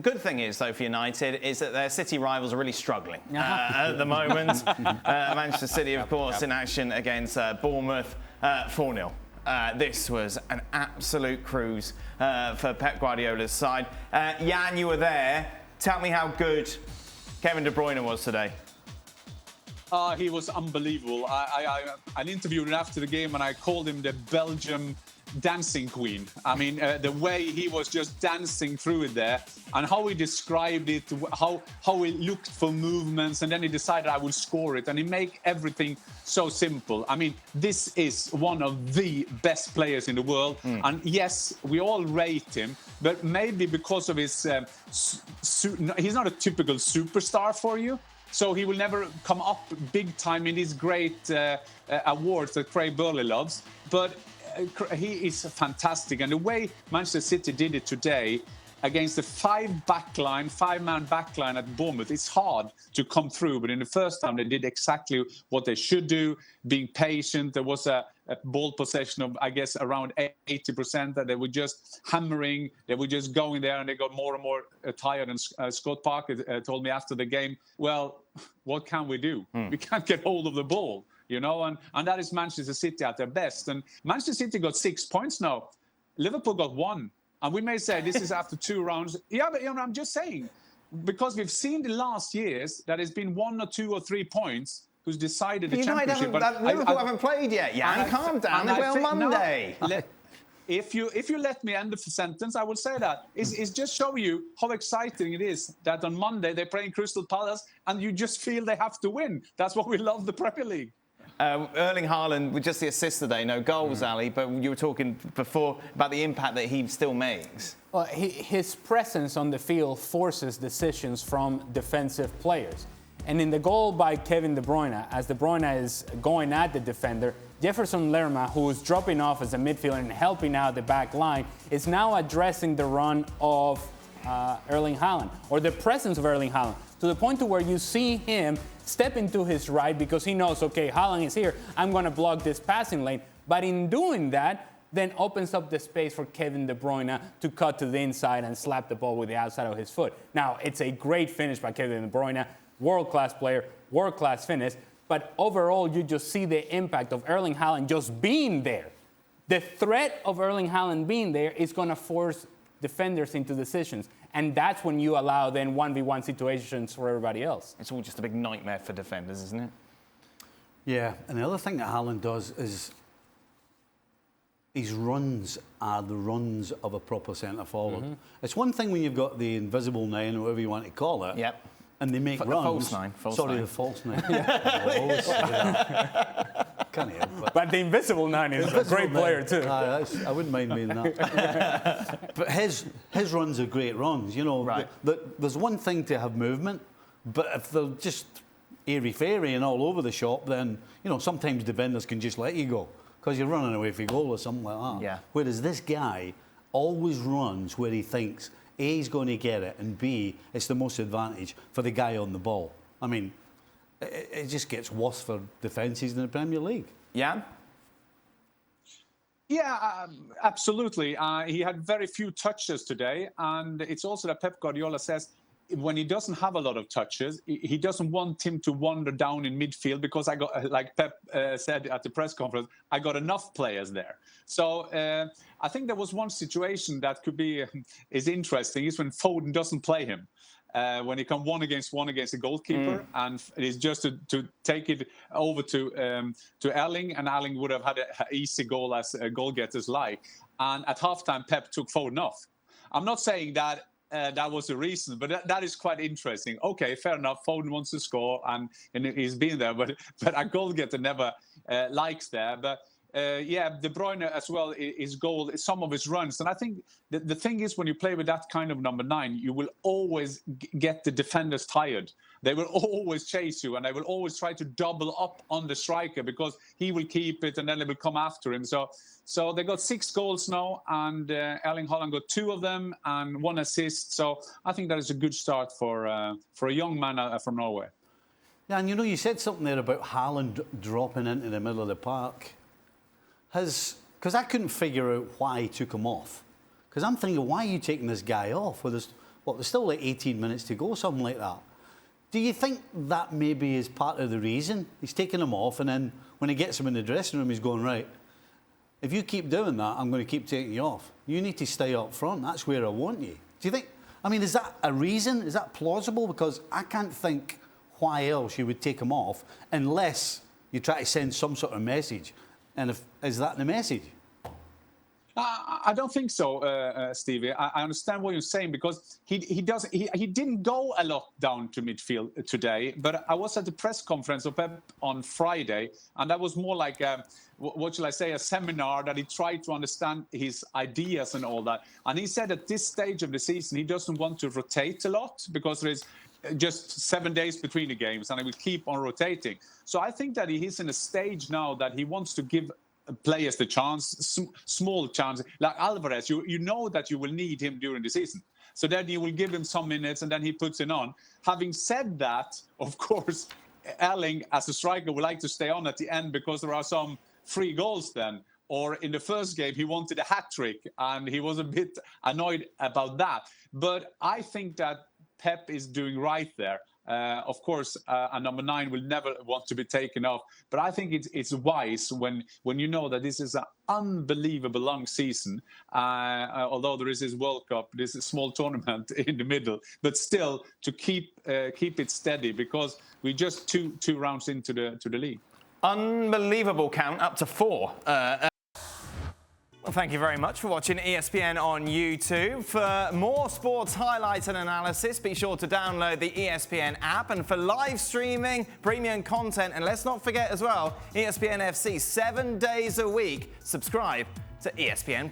The good thing is, though, for United, is that their City rivals are really struggling at the moment. Manchester City, of course, in action against Bournemouth, 4-0. This was an absolute cruise for Pep Guardiola's side. Jan, you were there. Tell me how good Kevin De Bruyne was today. He was unbelievable. I interviewed him after the game and I called him the Belgium dancing queen. I mean, the way he was just dancing through it there and how he described it, how he looked for movements, and then he decided I will score it, and he make everything so simple. I mean, this is one of the best players in the world. And yes, we all rate him, but maybe because of his, he's not a typical superstar for you. So he will never come up big time in these great awards that Craig Burley loves. But he is fantastic. And the way Manchester City did it today against the five-man backline at Bournemouth, it's hard to come through. But in the first time, they did exactly what they should do, being patient. There was a ball possession of, I guess, around 80%, that they were just hammering. They were just going there, and they got more and more tired. And Scott Parker told me after the game, well, what can we do? We can't get hold of the ball, you know, and that is Manchester City at their best. And Manchester City got 6 points now. Liverpool got 1. And we may say this is after 2 rounds. Yeah, but you know, I'm just saying, because we've seen the last years that it's been 1 or 2 or 3 points who's decided the championship. But Liverpool haven't played yet. Yeah, calm down. They play on Monday. No, if you let me end the sentence, I will say that. It's just show you how exciting it is that on Monday they're playing Crystal Palace and you just feel they have to win. That's what we love the Premier League. Erling Haaland with just the assist today, no goals, Ali, but you were talking before about the impact that he still makes. Well, his presence on the field forces decisions from defensive players. And in the goal by Kevin De Bruyne, as De Bruyne is going at the defender, Jefferson Lerma, who is dropping off as a midfielder and helping out the back line, is now addressing the run of Erling Haaland, or the presence of Erling Haaland, to the point to where you see him step into his right because he knows, okay, Haaland is here, I'm going to block this passing lane. But in doing that, then opens up the space for Kevin De Bruyne to cut to the inside and slap the ball with the outside of his foot. Now, it's a great finish by Kevin De Bruyne, world-class player, world-class finish, but overall, you just see the impact of Erling Haaland just being there. The threat of Erling Haaland being there is going to force defenders into decisions. And that's when you allow then 1v1 situations for everybody else. It's all just a big nightmare for defenders, isn't it? Yeah, and the other thing that Haaland does is his runs are the runs of a proper centre-forward. It's one thing when you've got the invisible 9, or whatever you want to call it, and they make runs. False 9. The false 9. I always say that. Can't help it. But the invisible 9 is a great player too. I wouldn't mind being that. But his runs are great runs. You know, there's one thing to have movement, but if they're just airy-fairy and all over the shop, then, you know, sometimes defenders can just let you go because you're running away for a goal or something like that. Yeah. Whereas this guy always runs where he thinks A, he's going to get it, and B, it's the most advantage for the guy on the ball. I mean, it just gets worse for defences in the Premier League. Yeah? Yeah, absolutely. He had very few touches today. And it's also that Pep Guardiola says when he doesn't have a lot of touches, he doesn't want him to wander down in midfield because I got, like Pep said at the press conference, I got enough players there. So I think there was one situation that could be is interesting is when Foden doesn't play him. When he come one against a goalkeeper, and it is just to take it over to Erling, and Erling would have had an easy goal as goal getters like. And at halftime, Pep took Foden off. I'm not saying that that was the reason, but that is quite interesting. Okay, fair enough. Foden wants to score, and he's been there, but a goal getter never likes there. But yeah, De Bruyne as well, his goal, some of his runs. And I think the thing is, when you play with that kind of number 9, you will always get the defenders tired. They will always chase you, and they will always try to double up on the striker because he will keep it, and then they will come after him. So they got 6 goals now, and Erling Haaland got 2 of them and 1 assist. So I think that is a good start for a young man from Norway. Yeah, and you know, you said something there about Haaland dropping into the middle of the park. Because I couldn't figure out why he took him off. Because I'm thinking, why are you taking this guy off? Well, there's But there's still like 18 minutes to go, something like that. Do you think that maybe is part of the reason? He's taking him off, and then when he gets him in the dressing room, he's going, right, if you keep doing that, I'm going to keep taking you off. You need to stay up front. That's where I want you. Do you think, I mean, is that a reason? Is that plausible? Because I can't think why else you would take him off unless you try to send some sort of message. And is that the message? I don't think so, Stevie. I understand what you're saying, because he didn't go a lot down to midfield today. But I was at the press conference of Pep on Friday, and that was more like what shall I say, a seminar that he tried to understand his ideas and all that. And he said at this stage of the season he doesn't want to rotate a lot because there is just 7 days between the games, and he will keep on rotating. So I think that he is in a stage now that he wants to give players the chance, small chance, like Alvarez. You know that you will need him during the season, so then you will give him some minutes and then he puts it on. Having said that, of course, Erling as a striker would like to stay on at the end because there are some free goals then. Or in the first game he wanted a hat-trick and he was a bit annoyed about that. But I think that Pep is doing right there. Of course, a number 9 will never want to be taken off. But I think it's wise when you know that this is an unbelievable long season. Although there is this World Cup, this is a small tournament in the middle, but still to keep it steady, because we're just two rounds into the league. Unbelievable count, up to 4. Well, thank you very much for watching ESPN on YouTube. For more sports highlights and analysis, be sure to download the ESPN app. And for live streaming, premium content, and let's not forget as well, ESPN FC 7 days a week. Subscribe to ESPN+.